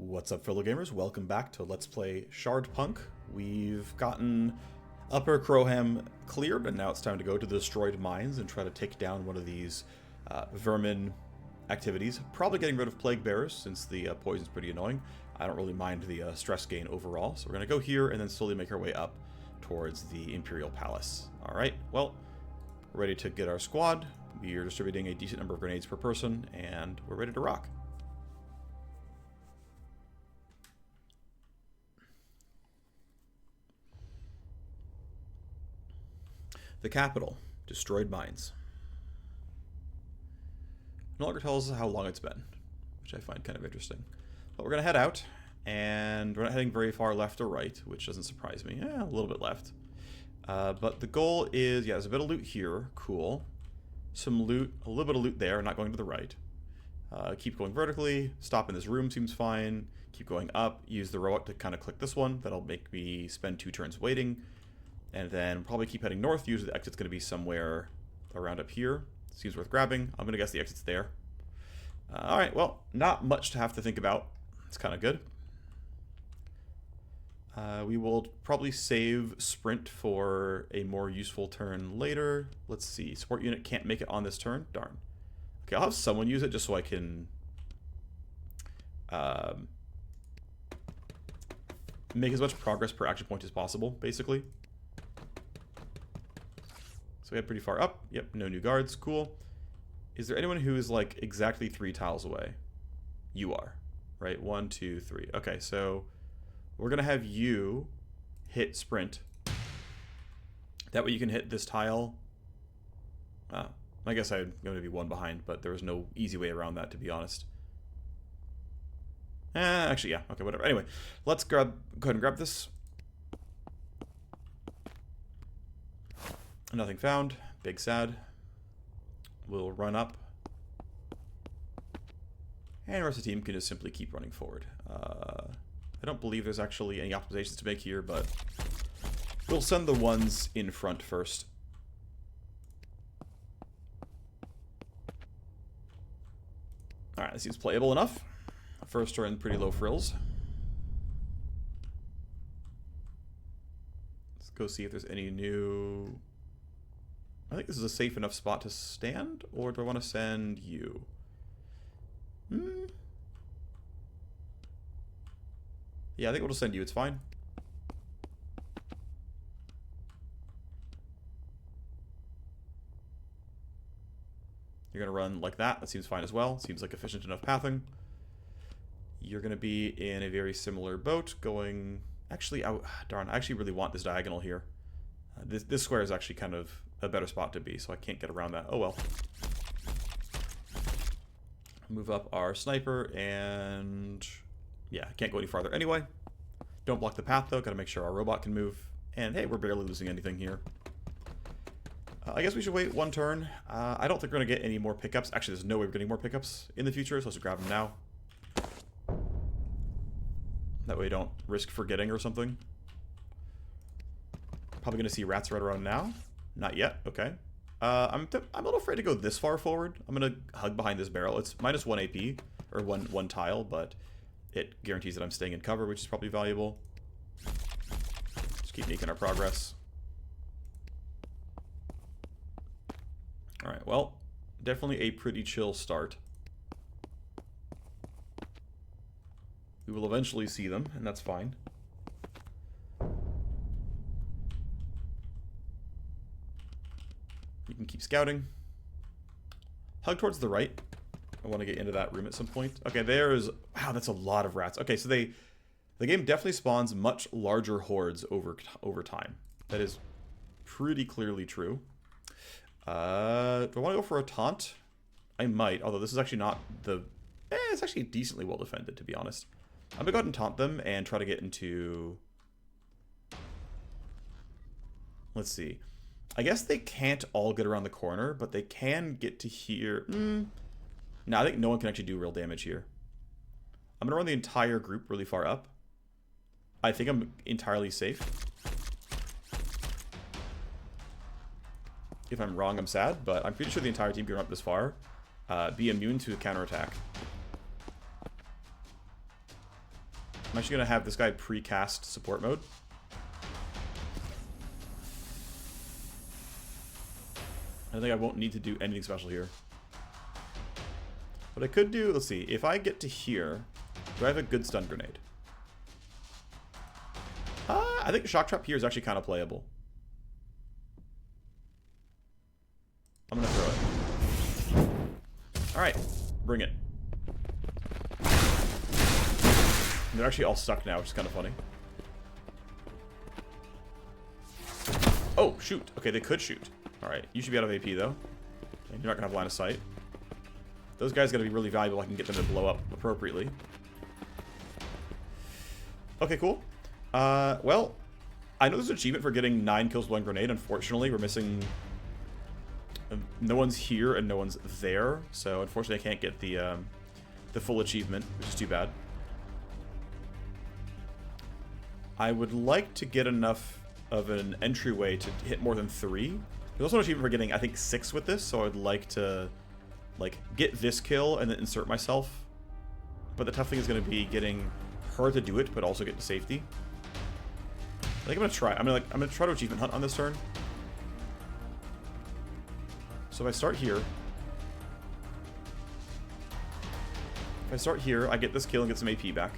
What's up, fellow gamers? Welcome back to Let's Play Shardpunk. We've gotten Upper Crowham cleared, and now it's time to go to the destroyed mines and try to take down one of these vermin activities. Probably getting rid of plague bearers, since the poison's pretty annoying. I don't really mind the stress gain overall, so we're going to go here and then slowly make our way up towards the Imperial Palace. Alright, well, we're ready to get our squad. We are distributing a decent number of grenades per person, and we're ready to rock. The capital, destroyed mines. No longer tells us how long it's been, which I find kind of interesting. But we're going to head out, and we're not heading very far left or right, which doesn't surprise me. Yeah, a little bit left. But the goal is, yeah, there's a bit of loot here. Cool. Some loot, a little bit of loot there, not going to the right. Keep going vertically. Stop in this room seems fine. Keep going up. Use the robot to kind of click this one. That'll make me spend 2 turns waiting. And then probably keep heading north. Usually the exit's going to be somewhere around up here. Seems worth grabbing. I'm going to guess the exit's there. Alright, well, not much to have to think about. It's kind of good. We will probably save sprint for a more useful turn later. Let's see. Support unit can't make it on this turn. Darn. Okay, I'll have someone use it just so I can make as much progress per action point as possible, basically. So we had pretty far up. Yep, no new guards. Cool. Is there anyone who is like exactly 3 tiles away? You are, right? 1, 2, 3. Okay, so we're going to have you hit sprint. That way you can hit this tile. I guess I'm going to be 1 behind, but there was no easy way around that, to be honest. Actually, yeah. Okay, whatever. Anyway, let's go ahead and grab this. Nothing found. Big sad. We'll run up. And the rest of the team can just simply keep running forward. I don't believe there's actually any optimizations to make here, but we'll send the ones in front first. Alright, this seems playable enough. First turn, pretty low frills. Let's go see if there's any new... I think this is a safe enough spot to stand, or do I want to send you? Yeah, I think we'll just send you. It's fine. You're going to run like that. That seems fine as well. Seems like efficient enough pathing. You're going to be in a very similar boat going... Actually, darn, I actually really want this diagonal here. This square is actually kind of a better spot to be, so I can't get around that. Oh well. Move up our sniper, and yeah, can't go any farther anyway. Don't block the path though, gotta make sure our robot can move. And hey, we're barely losing anything here. I guess we should wait 1 turn. I don't think we're gonna get any more pickups. Actually, there's no way we're getting more pickups in the future, so let's grab them now. That way we don't risk forgetting or something. Probably going to see rats right around now. Not yet. Okay. I'm a little afraid to go this far forward. I'm going to hug behind this barrel. It's minus 1 AP, or one tile, but it guarantees that I'm staying in cover, which is probably valuable. Just keep making our progress. Alright, well, definitely a pretty chill start. We will eventually see them, and that's fine. You can keep scouting. Hug towards the right. I want to get into that room at some point. Okay, there's... Wow, that's a lot of rats. Okay, so the game definitely spawns much larger hordes over time. That is pretty clearly true. Do I want to go for a taunt? I might, although this is actually not the... it's actually decently well defended, to be honest. I'm going to go ahead and taunt them and try to get into... Let's see. I guess they can't all get around the corner, but they can get to here. No, I think no one can actually do real damage here. I'm going to run the entire group really far up. I think I'm entirely safe. If I'm wrong, I'm sad, but I'm pretty sure the entire team can run up this far. Be immune to a counterattack. I'm actually going to have this guy pre-cast support mode. I think I won't need to do anything special here. What I could do, let's see, if I get to here, do I have a good stun grenade? I think Shock Trap here is actually kind of playable. I'm going to throw it. Alright, bring it. They're actually all stuck now, which is kind of funny. Oh, shoot. Okay, they could shoot. Alright, you should be out of AP, though. And you're not going to have line of sight. Those guys are going to be really valuable. I can get them to blow up appropriately. Okay, cool. Well, I know there's an achievement for getting 9 kills with one grenade. Unfortunately, we're missing... no one's here and no one's there. So, unfortunately, I can't get the full achievement, which is too bad. I would like to get enough of an entryway to hit more than 3. There's also an achievement for getting, I think, 6 with this, so I'd like to, like, get this kill and then insert myself. But the tough thing is going to be getting her to do it, but also get to safety. I think I'm gonna try. I'm gonna try to achievement hunt on this turn. So if I start here, I get this kill and get some AP back.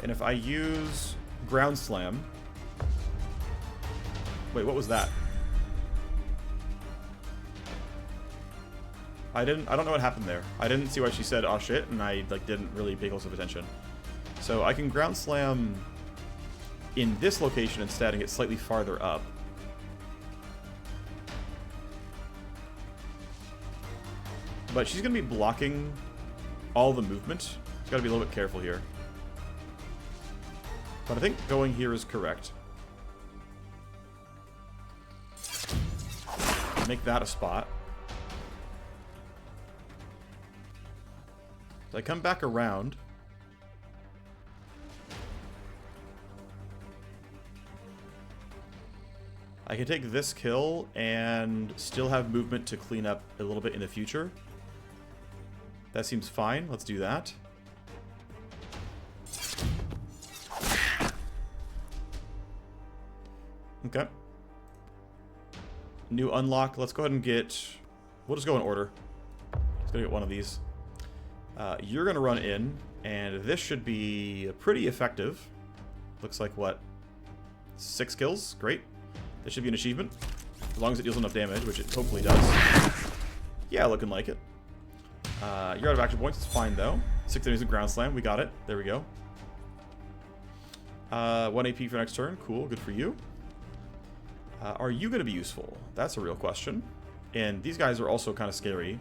And if I use Ground Slam... Wait, what was that? I don't know what happened there. I didn't see why she said, "oh shit," and I like didn't really pay close attention. So I can Ground Slam in this location instead and get slightly farther up. But she's going to be blocking all the movement. She's got to be a little bit careful here. But I think going here is correct. Make that a spot. So I come back around. I can take this kill and still have movement to clean up a little bit in the future. That seems fine. Let's do that. Okay. New unlock. Let's go ahead and get... We'll just go in order. Let's go get one of these. You're going to run in, and this should be pretty effective. Looks like, what? 6 kills? Great. This should be an achievement. As long as it deals enough damage, which it hopefully does. Yeah, looking like it. You're out of action points. It's fine, though. 6 enemies with Ground Slam. We got it. There we go. 1 AP for next turn. Cool. Good for you. Are you going to be useful? That's a real question. And these guys are also kind of scary.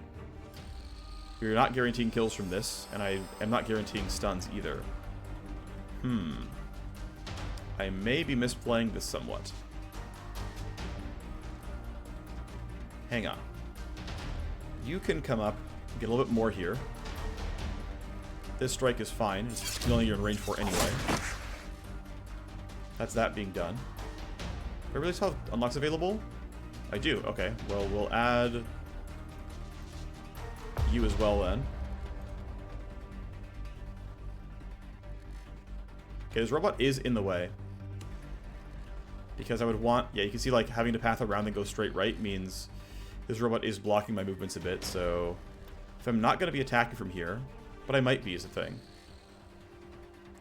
You're not guaranteeing kills from this, and I am not guaranteeing stuns either. I may be misplaying this somewhat. Hang on. You can come up, get a little bit more here. This strike is fine. It's the only you're in range for anyway. That's that being done. Do I really still have unlocks available? I do. Okay. Well, we'll add you as well then. Okay, this robot is in the way. Because I would want... Yeah, you can see like having to path around and go straight right means this robot is blocking my movements a bit, so... If I'm not going to be attacking from here, but I might be is the thing.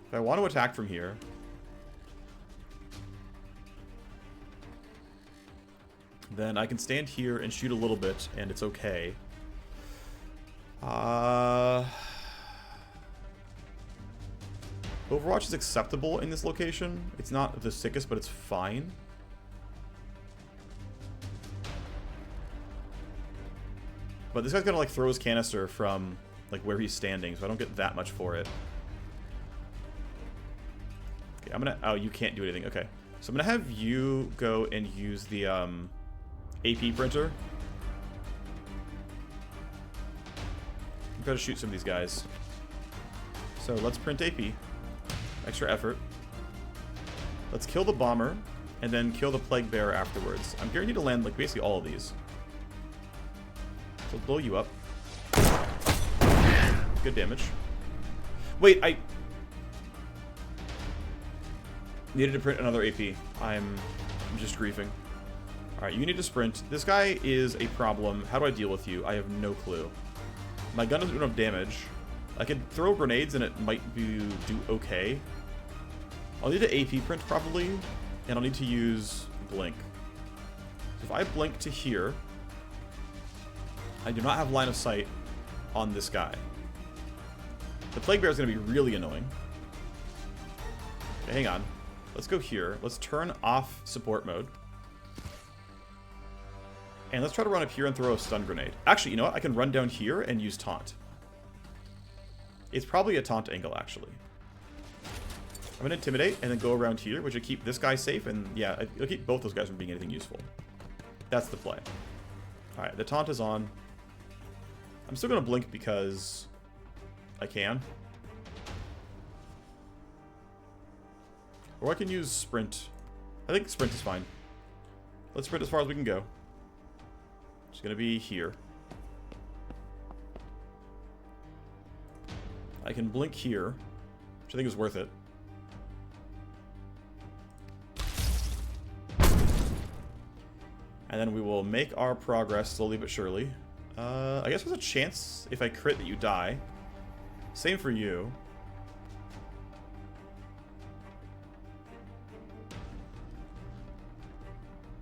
If I want to attack from here... Then I can stand here and shoot a little bit, and it's okay. Overwatch is acceptable in this location. It's not the sickest, but it's fine. But this guy's gonna like throw his canister from like where he's standing, so I don't get that much for it. Okay, I'm gonna... Oh, you can't do anything. Okay. So I'm gonna have you go and use the AP printer. I've got to shoot some of these guys. So let's print AP. Extra effort. Let's kill the bomber, and then kill the plague bearer afterwards. I'm guaranteed to land like basically all of these. So blow you up. Good damage. Wait, I needed to print another AP. I'm just griefing. Alright, you need to sprint. This guy is a problem. How do I deal with you? I have no clue. My gun doesn't do enough damage. I could throw grenades and it might do okay. I'll need an AP print probably, and I'll need to use blink. So if I blink to here, I do not have line of sight on this guy. The Plague Bear is going to be really annoying. Okay, hang on. Let's go here. Let's turn off support mode. And let's try to run up here and throw a stun grenade. Actually, you know what? I can run down here and use taunt. It's probably a taunt angle, actually. I'm going to intimidate and then go around here, which will keep this guy safe. And yeah, it'll keep both those guys from being anything useful. That's the play. Alright, the taunt is on. I'm still going to blink because I can. Or I can use sprint. I think sprint is fine. Let's sprint as far as we can go. It's going to be here. I can blink here, which I think is worth it. And then we will make our progress slowly but surely. I guess there's a chance if I crit that you die. Same for you.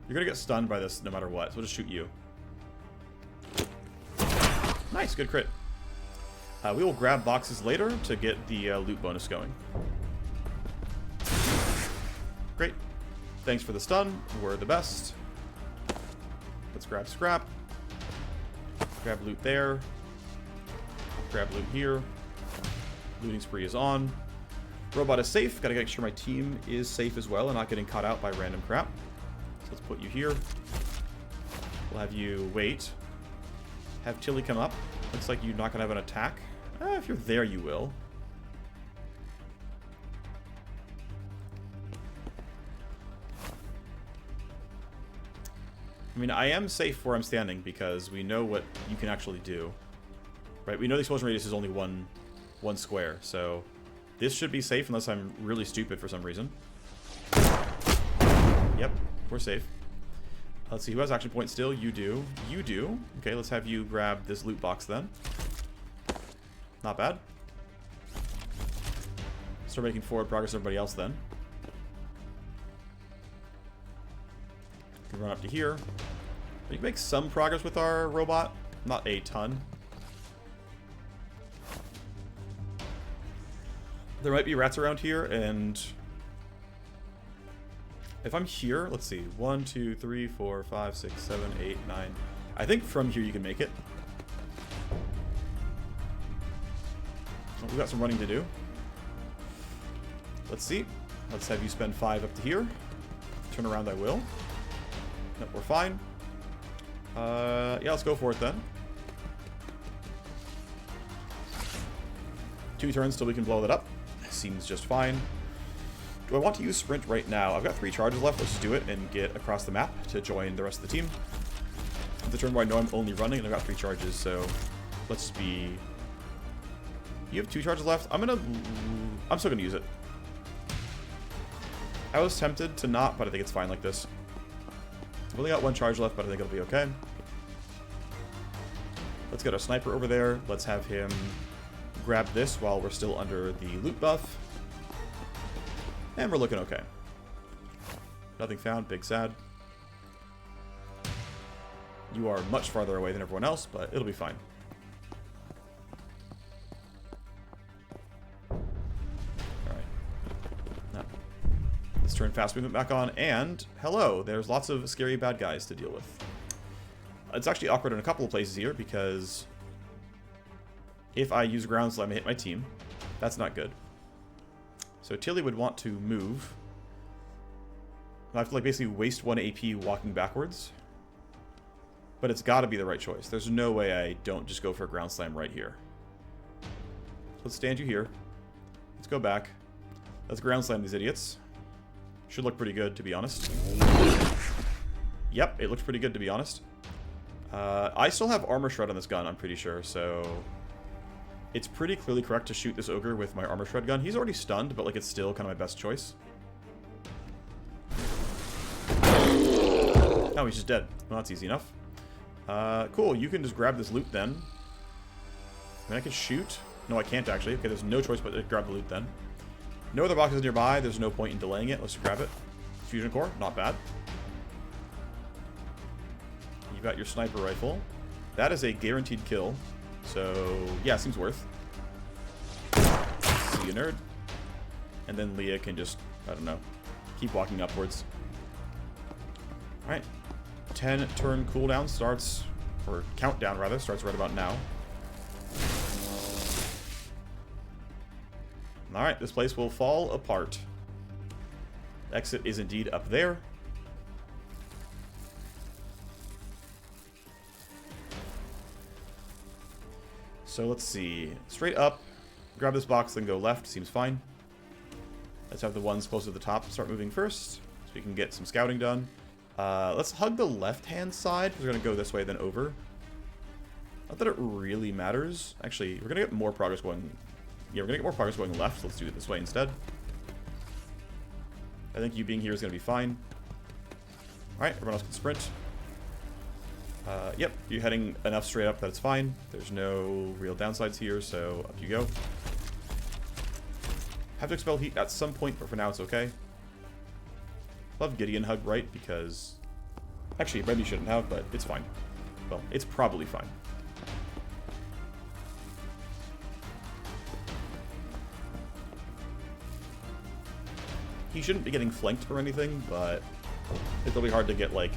You're going to get stunned by this no matter what, so we'll just shoot you. Nice, good crit. We will grab boxes later to get the loot bonus going. Great. Thanks for the stun. We're the best. Let's grab scrap. Grab loot there. Grab loot here. Looting spree is on. Robot is safe. Gotta make sure my team is safe as well and not getting caught out by random crap. So let's put you here. We'll have you wait. Have Tilly come up. Looks like you're not going to have an attack. If you're there, you will. I mean, I am safe where I'm standing because we know what you can actually do. Right? We know the explosion radius is only one square, so this should be safe unless I'm really stupid for some reason. Yep, we're safe. Let's see, who has action point still? You do. You do. Okay, let's have you grab this loot box then. Not bad. Start making forward progress with everybody else then. We can run up to here. We can make some progress with our robot. Not a ton. There might be rats around here, and if I'm here, let's see, 1, 2, 3, 4, 5, 6, 7, 8, 9. I think from here you can make it. Well, we've got some running to do. Let's see. Let's have you spend 5 up to here. Turn around, I will. Nope, we're fine. Yeah, let's go for it then. 2 turns till we can blow that up. Seems just fine. Do I want to use sprint right now? I've got 3 charges left. Let's just do it and get across the map to join the rest of the team. The turn where I know I'm only running and I've got 3 charges, so let's just be... You have 2 charges left? I'm still gonna use it. I was tempted to not, but I think it's fine like this. I've only got 1 charge left, but I think it'll be okay. Let's get our sniper over there. Let's have him grab this while we're still under the loot buff. And we're looking okay. Nothing found. Big sad. You are much farther away than everyone else, but it'll be fine. Alright. Now, let's turn fast movement back on, and hello, there's lots of scary bad guys to deal with. It's actually awkward in a couple of places here, because if I use ground slam and hit my team, that's not good. So Tilly would want to move. I have to like basically waste 1 AP walking backwards. But it's got to be the right choice. There's no way I don't just go for a ground slam right here. Let's stand you here. Let's go back. Let's ground slam these idiots. Should look pretty good, to be honest. Yep, it looks pretty good, to be honest. I still have Armor Shred on this gun, I'm pretty sure, so... It's pretty clearly correct to shoot this ogre with my Armor Shred gun. He's already stunned, but like it's still kind of my best choice. Oh, he's just dead. Well, that's easy enough. Cool, you can just grab this loot then. I mean, I can shoot. No, I can't actually. Okay, there's no choice but to grab the loot then. No other boxes nearby. There's no point in delaying it. Let's just grab it. Fusion core, not bad. You got your sniper rifle. That is a guaranteed kill. So, yeah, seems worth. See you, nerd. And then Leah can just, I don't know, keep walking upwards. Alright. 10 turn cooldown starts, or countdown rather, starts right about now. Alright, this place will fall apart. Exit is indeed up there. So let's see. Straight up, grab this box, then go left. Seems fine. Let's have the ones close to the top start moving first, so we can get some scouting done. Let's hug the left-hand side, because we're going to go this way, then over. Not that it really matters. Actually, we're going to get more progress going... Yeah, we're going to get more progress going left, so let's do it this way instead. I think you being here is going to be fine. Alright, everyone else can sprint. Yep, you're heading enough straight up that it's fine. There's no real downsides here, so up you go. Have to expel heat at some point, but for now it's okay. Love Gideon hug right, because... Actually, maybe you shouldn't have, but it's fine. Well, it's probably fine. He shouldn't be getting flanked or anything, but it'll be hard to get, like,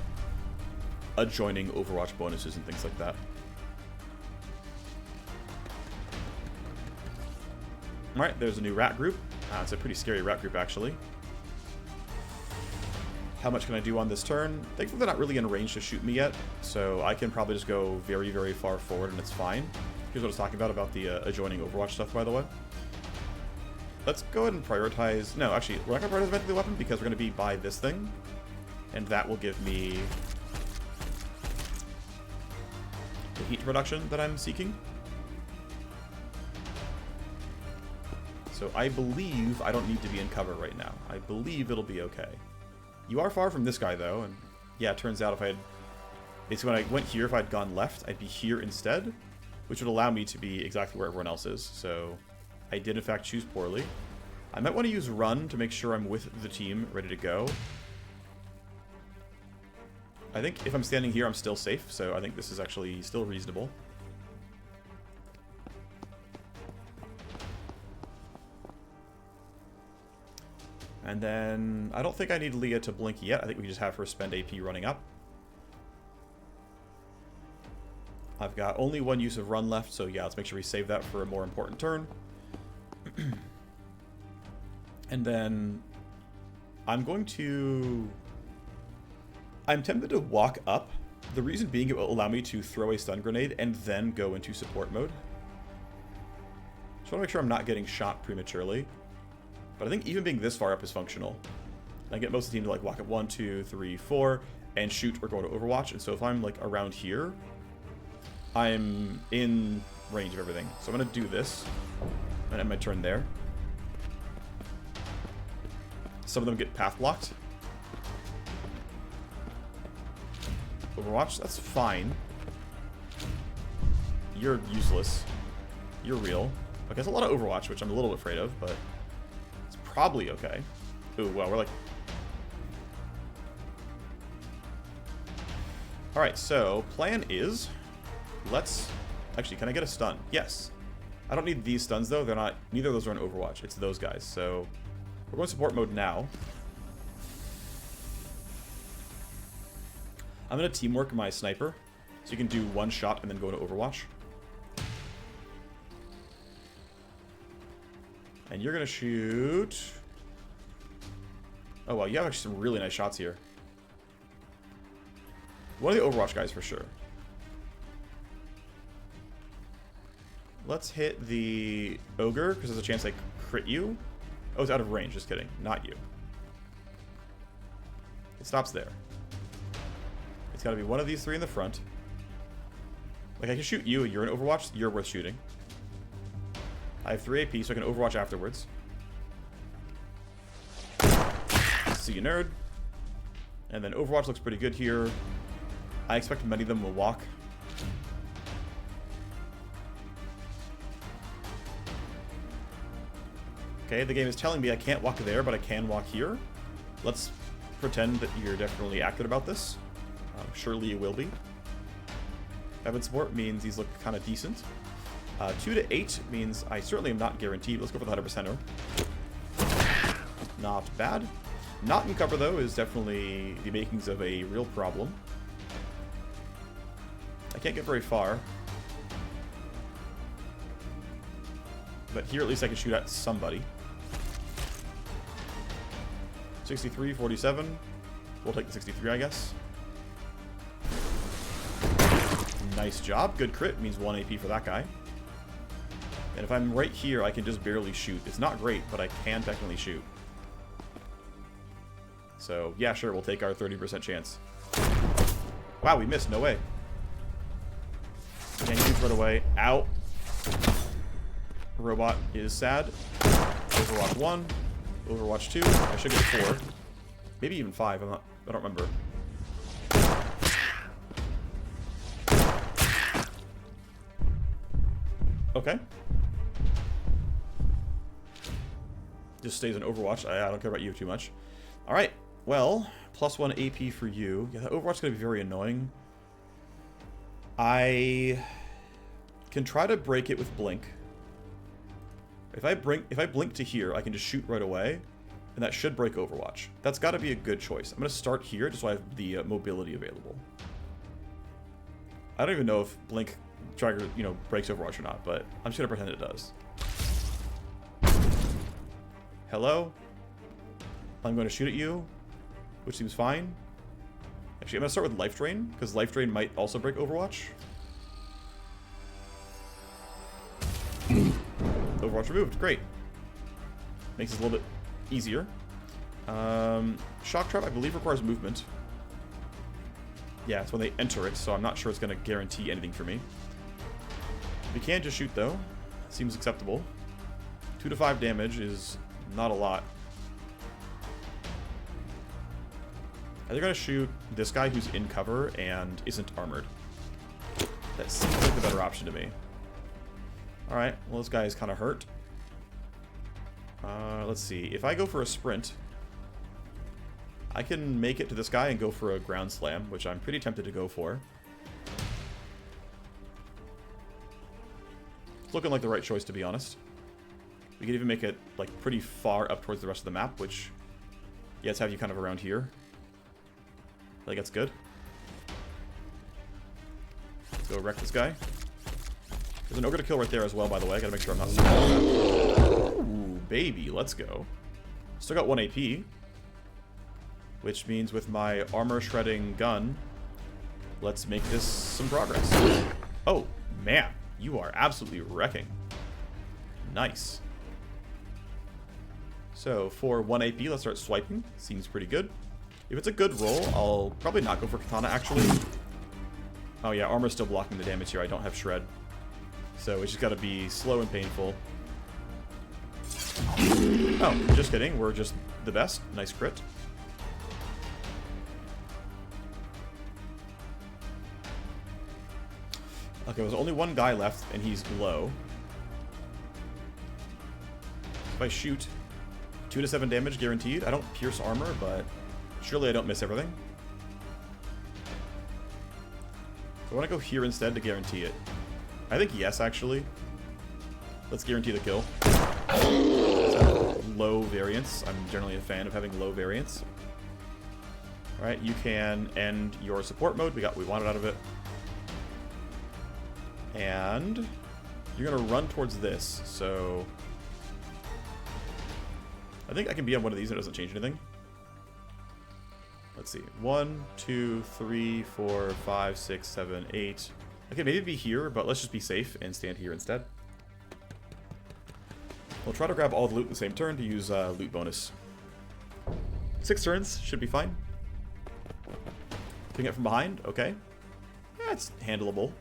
adjoining Overwatch bonuses and things like that. Alright, there's a new rat group. It's a pretty scary rat group, actually. How much can I do on this turn? Thankfully, they're not really in range to shoot me yet, so I can probably just go very, very far forward and it's fine. Here's what I was talking about the adjoining Overwatch stuff, by the way. Let's go ahead and prioritize... No, actually, we're not going to prioritize Vent the Weapon because we're going to be by this thing. And that will give me the heat reduction that I'm seeking. So I believe I don't need to be in cover right now. I believe it'll be okay. You are far from this guy, though, and yeah, it turns out if I had... Basically, when I went here, if I'd gone left, I'd be here instead, which would allow me to be exactly where everyone else is, so I did, in fact, choose poorly. I might want to use Run to make sure I'm with the team, ready to go. I think if I'm standing here, I'm still safe, so I think this is actually still reasonable. And then, I don't think I need Leah to blink yet. I think we just have her spend AP running up. I've got only one use of Run left, so yeah, let's make sure we save that for a more important turn. And then, I'm tempted to walk up. The reason being it will allow me to throw a stun grenade and then go into support mode. Just want to make sure I'm not getting shot prematurely. But I think even being this far up is functional. I get most of the team to like walk up 1, 2, 3, 4 and shoot or go to Overwatch. And so if I'm like around here, I'm in range of everything. So I'm going to do this and end my turn there. Some of them get path blocked. Overwatch, that's fine. You're useless. You're real. Okay, that's a lot of Overwatch, which I'm a little afraid of, but it's probably okay. Ooh, well, we're like... Alright, so, plan is... Let's... Actually, can I get a stun? Yes. I don't need these stuns, though. They're not... Neither of those are in Overwatch. It's those guys, so... We're going support mode now. I'm going to teamwork my sniper, so you can do one shot and then go to Overwatch. And you're going to shoot... Oh, wow, you have actually some really nice shots here. One of the Overwatch guys for sure. Let's hit the Ogre, because there's a chance I crit you. Oh, it's out of range, just kidding. Not you. It stops there. It's got to be one of these three in the front. Like, I can shoot you, you're in Overwatch, you're worth shooting. I have 3 AP, so I can Overwatch afterwards. See you, nerd. And then Overwatch looks pretty good here. I expect many of them will walk. Okay, the game is telling me I can't walk there, but I can walk here. Let's pretend that you're definitely accurate about this. Surely you will be. Evan support means these look kind of decent. 2 to 8 means I certainly am not guaranteed. Let's go for the 100%er. Not bad. Not in cover, though, is definitely the makings of a real problem. I can't get very far. But here, at least I can shoot at somebody. 63, 47. We'll take the 63, I guess. Nice job. Good crit. Means 1 AP for that guy. And if I'm right here, I can just barely shoot. It's not great, but I can technically shoot. So, yeah, sure, we'll take our 30% chance. Wow, we missed. No way. Can't shoot right away. Ow. Robot is sad. Overwatch 1. Overwatch 2. I should get 4. Maybe even 5. I don't remember. Okay. Just stays in Overwatch. I don't care about you too much. Alright. Well, +1 AP for you. Yeah, Overwatch's going to be very annoying. I can try to break it with Blink. If I blink to here, I can just shoot right away, and that should break Overwatch. That's got to be a good choice. I'm going to start here just so I have the mobility available. I don't even know if Blink Trigger, breaks Overwatch or not, but I'm just going to pretend it does. Hello? I'm going to shoot at you, which seems fine. Actually, I'm going to start with Life Drain, because Life Drain might also break Overwatch. Overwatch removed. Great. Makes it a little bit easier. Shock Trap, I believe, requires movement. Yeah, it's when they enter it, so I'm not sure it's going to guarantee anything for me. We can just shoot, though. Seems acceptable. 2 to 5 damage is not a lot. They're going to shoot this guy who's in cover and isn't armored. That seems like the better option to me. Alright, well, this guy is kind of hurt. Let's see. If I go for a sprint, I can make it to this guy and go for a ground slam, which I'm pretty tempted to go for. It's looking like the right choice, to be honest. We could even make it, like, pretty far up towards the rest of the map, which... yeah, let's have you kind of around here. I think that's good. Let's go wreck this guy. There's an ogre to kill right there as well, by the way. I gotta make sure I'm not... ooh, baby, let's go. Still got 1 AP. Which means with my armor-shredding gun, let's make this some progress. Oh, man. You are absolutely wrecking. Nice. So, for 1 AP, let's start swiping. Seems pretty good. If it's a good roll, I'll probably not go for Katana, actually. Oh yeah, armor's still blocking the damage here. I don't have Shred. So it's just gotta be slow and painful. Oh, just kidding. We're just the best. Nice crit. Okay, there's only one guy left, and he's low. If I shoot, 2 to 7 damage guaranteed. I don't pierce armor, but surely I don't miss everything. So I want to go here instead to guarantee it. I think yes, actually. Let's guarantee the kill. Low variance. I'm generally a fan of having low variance. Alright, you can end your support mode. We got what we wanted out of it. And you're going to run towards this, so... I think I can be on one of these and it doesn't change anything. Let's see. 1, 2, 3, 4, 5, 6, 7, 8. Okay, maybe be here, but let's just be safe and stand here instead. We'll try to grab all the loot in the same turn to use loot bonus. 6 turns should be fine. Picking it from behind, okay. Yeah, it's handleable.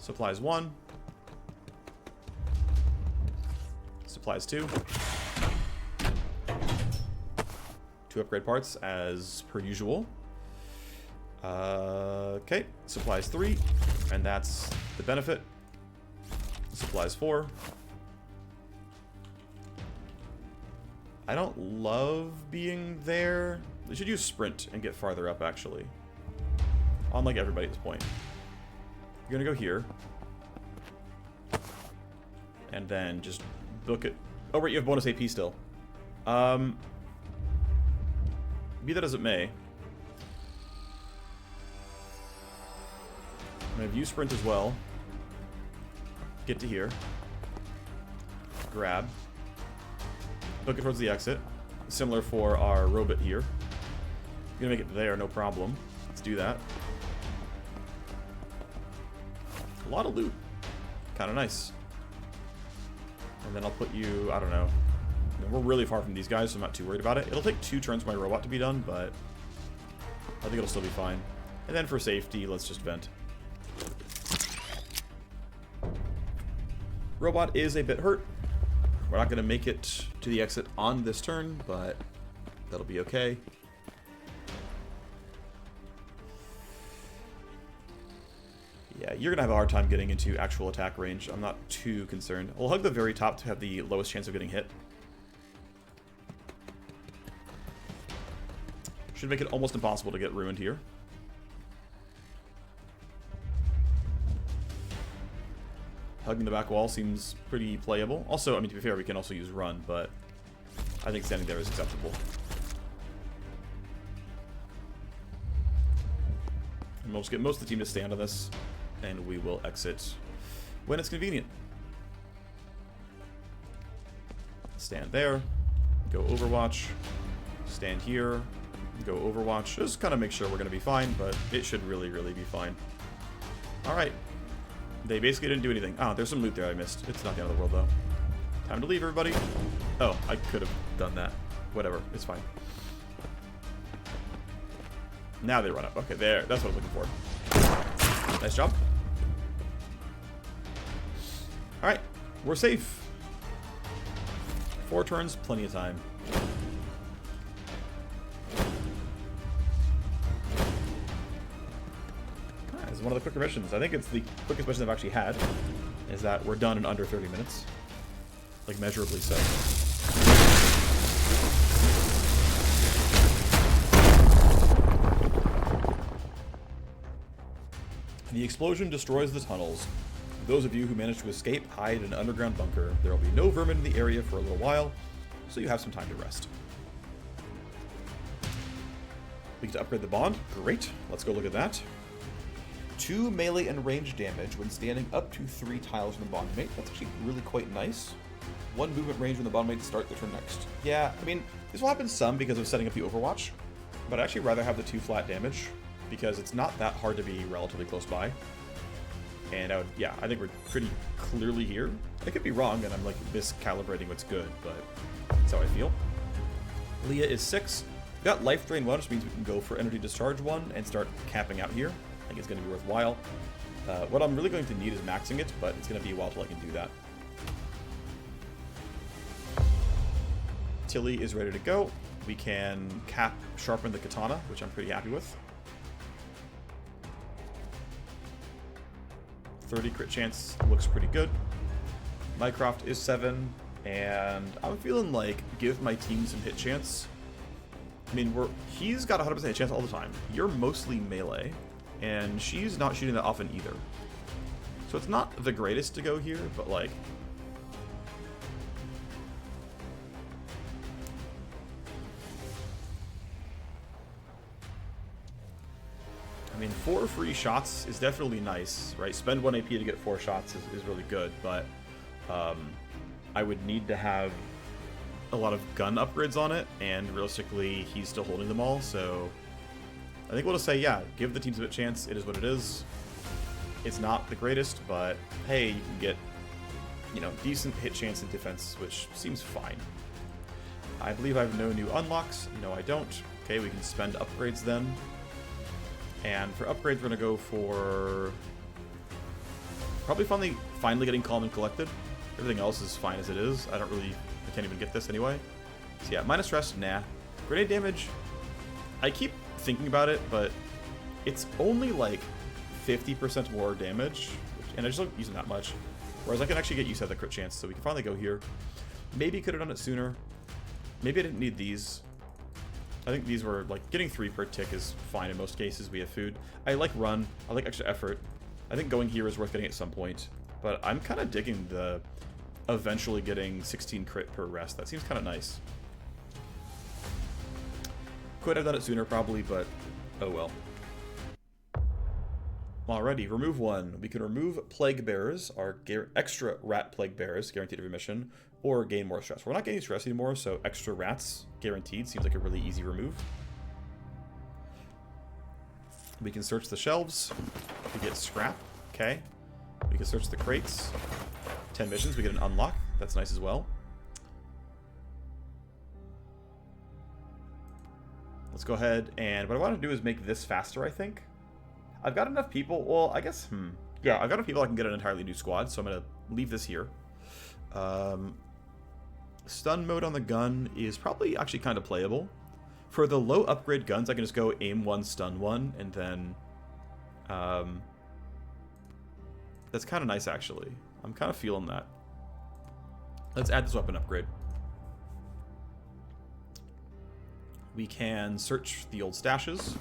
Supplies 1. Supplies 2. 2 upgrade parts, as per usual. Okay, supplies 3, and that's the benefit. Supplies 4. I don't love being there. We should use sprint and get farther up, actually. On, like, everybody at this point. You're gonna go here. And then just book it. Oh, right, you have bonus AP still. Be that as it may. I'm gonna view sprint as well. Get to here. Grab. Book it towards the exit. Similar for our robot here. Gonna make it there, no problem. Let's do that. A lot of loot. Kind of nice. And then I'll put you, I don't know. We're really far from these guys, so I'm not too worried about it. It'll take 2 turns for my robot to be done, but I think it'll still be fine. And then for safety, let's just vent. Robot is a bit hurt. We're not going to make it to the exit on this turn, but that'll be okay. Yeah, you're going to have a hard time getting into actual attack range. I'm not too concerned. We'll hug the very top to have the lowest chance of getting hit. Should make it almost impossible to get ruined here. Hugging the back wall seems pretty playable. Also, I mean, to be fair, we can also use run, but I think standing there is acceptable. And we'll just get most of the team to stand on this, and we will exit when it's convenient. Stand there, go Overwatch, stand here, go Overwatch. Just kind of make sure we're going to be fine, but it should really, really be fine. Alright. They basically didn't do anything. Ah, there's some loot there I missed. It's not the end of the world, though. Time to leave, everybody. Oh, I could have done that. Whatever. It's fine. Now they run up. Okay, there. That's what I was looking for. Nice job. Alright. We're safe. 4 turns. Plenty of time. This is one of the quicker missions. I think it's the quickest mission I've actually had. Is that we're done in under 30 minutes. Like, measurably so. The explosion destroys the tunnels. Those of you who manage to escape, hide in an underground bunker. There will be no vermin in the area for a little while, so you have some time to rest. We get to upgrade the bond. Great. Let's go look at that. 2 melee and range damage when standing up to 3 tiles from the bond mate. That's actually really quite nice. 1 movement range when the bond mates start the turn next. Yeah, I mean, this will happen some because of setting up the Overwatch, but I'd actually rather have the 2 flat damage because it's not that hard to be relatively close by. And I would, yeah, I think we're pretty clearly here. I could be wrong and I'm like miscalibrating what's good, but that's how I feel. Leah is 6. We got life drain 1, which means we can go for energy discharge 1 and start camping out here. I think it's going to be worthwhile. What I'm really going to need is maxing it, but it's going to be a while till I can do that. Tilly is ready to go. We can cap sharpen the katana, which I'm pretty happy with. 30 crit chance looks pretty good. Mycroft is 7, and I'm feeling like give my team some hit chance. I mean, he's got 100% hit chance all the time. You're mostly melee. And she's not shooting that often either. So it's not the greatest to go here, but like... I mean, 4 free shots is definitely nice, right? Spend 1 AP to get 4 shots is really good, but I would need to have a lot of gun upgrades on it, and realistically, he's still holding them all, so... I think we'll just say, yeah, give the teams a bit chance. It is what it is. It's not the greatest, but hey, you can get, you know, decent hit chance and defense, which seems fine. I believe I have no new unlocks. No, I don't. Okay, we can spend upgrades then. And for upgrades, we're going to go for Probably finally getting calm and collected. Everything else is fine as it is. I can't even get this anyway. So yeah, minus stress, nah. Grenade damage, I keep thinking about it, but it's only like 50% more damage, and I just don't use it that much. Whereas I can actually get used to the crit chance, so we can finally go here. Maybe could have done it sooner. Maybe I didn't need these. I think these were, like, getting 3 per tick is fine in most cases. We have food. I like run. I like extra effort. I think going here is worth getting at some point. But I'm kind of digging the eventually getting 16 crit per rest. That seems kind of nice. Could have done it sooner probably, but oh well. Alrighty, remove 1. We can remove Plague Bearers, our extra rat Plague Bearers, guaranteed every mission, or gain more stress. We're not getting stress anymore, so extra rats, guaranteed, seems like a really easy remove. We can search the shelves. We get scrap. Okay. We can search the crates. 10 missions. We get an unlock. That's nice as well. Let's go ahead and what I want to do is make this faster, I think. I've got enough people. Well, I guess, yeah, I've got enough people I can get an entirely new squad, so I'm going to leave this here. Stun mode on the gun is probably actually kind of playable. For the low upgrade guns, I can just go aim 1, stun 1, and then... that's kind of nice, actually. I'm kind of feeling that. Let's add this weapon upgrade. We can search the old stashes.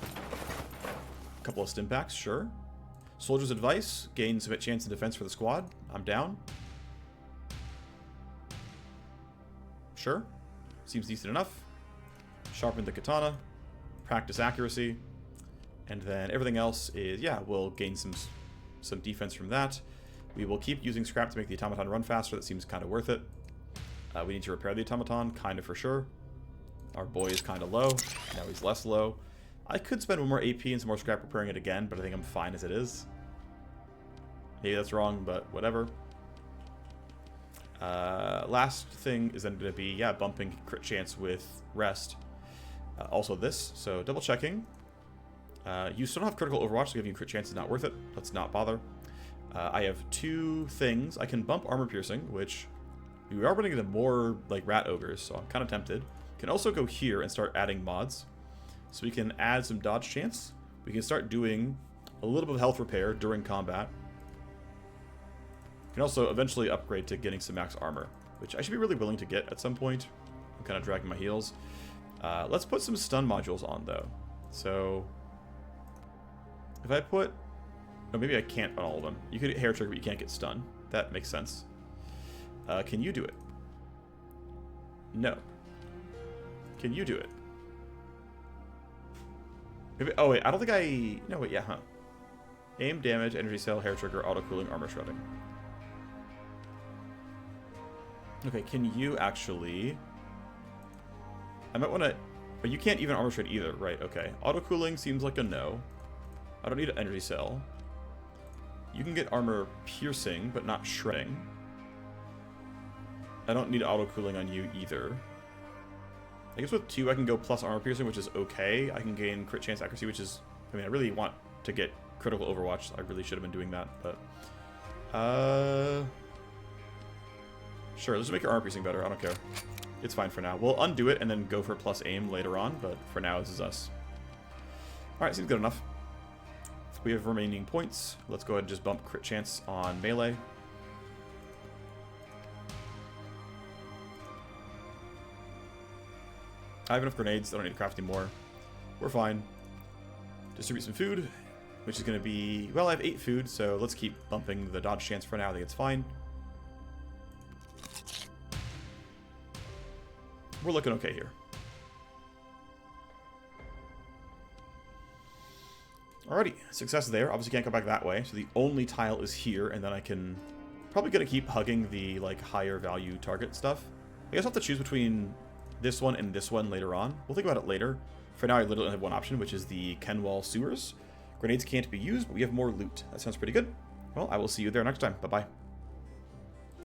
A couple of stim packs, sure. Soldier's Advice, gains a bit chance and defense for the squad. I'm down. Sure. Seems decent enough. Sharpen the katana. Practice accuracy. And then everything else is, yeah, we'll gain some defense from that. We will keep using scrap to make the automaton run faster. That seems kind of worth it. We need to repair the automaton, kind of for sure. Our boy is kind of low. Now he's less low. I could spend 1 more AP and some more scrap repairing it again, but I think I'm fine as it is. Maybe that's wrong, but whatever. Last thing is then going to be, yeah, bumping crit chance with rest. Also this, so double checking. You still don't have critical overwatch, so giving you crit chance is not worth it. Let's not bother. I have 2 things. I can bump armor piercing, which we are running into more like rat ogres, so I'm kind of tempted. Can also go here and start adding mods. So we can add some dodge chance. We can start doing a little bit of health repair during combat. We can also eventually upgrade to getting some max armor, which I should be really willing to get at some point. I'm kind of dragging my heels. Let's put some stun modules on, though. So if I put... Oh, maybe I can't on all of them. You could hit hair trigger, but you can't get stun. That makes sense. Can you do it? No. Can you do it? Maybe, oh wait, I don't think I... No, wait, yeah, huh. Aim, damage, energy cell, hair trigger, auto cooling, armor shredding. Okay, can you actually... I might want to... But you can't even armor shred either, right? Okay. Auto cooling seems like a no. I don't need an energy cell. You can get armor piercing, but not shredding. I don't need auto cooling on you either. I guess with 2 I can go plus armor piercing, which is okay. I can gain crit chance accuracy, which is... I mean, I really want to get critical overwatch. I really should have been doing that, but... Sure, let's make your armor piercing better. I don't care. It's fine for now. We'll undo it and then go for plus aim later on, but for now, this is us. Alright, seems good enough. We have remaining points. Let's go ahead and just bump crit chance on melee. I have enough grenades. I don't need to craft anymore. We're fine. Distribute some food, which is going to be... Well, I have 8 food, so let's keep bumping the dodge chance for now. I think it's fine. We're looking okay here. Alrighty, success there. Obviously can't go back that way, so the only tile is here, and then I can... Probably going to keep hugging the, like, higher value target stuff. I guess I'll have to choose between... this one and this one later on. We'll think about it later. For now, I literally have one option, which is the Kenwall Sewers. Grenades can't be used, but we have more loot. That sounds pretty good. Well, I will see you there next time. Bye-bye.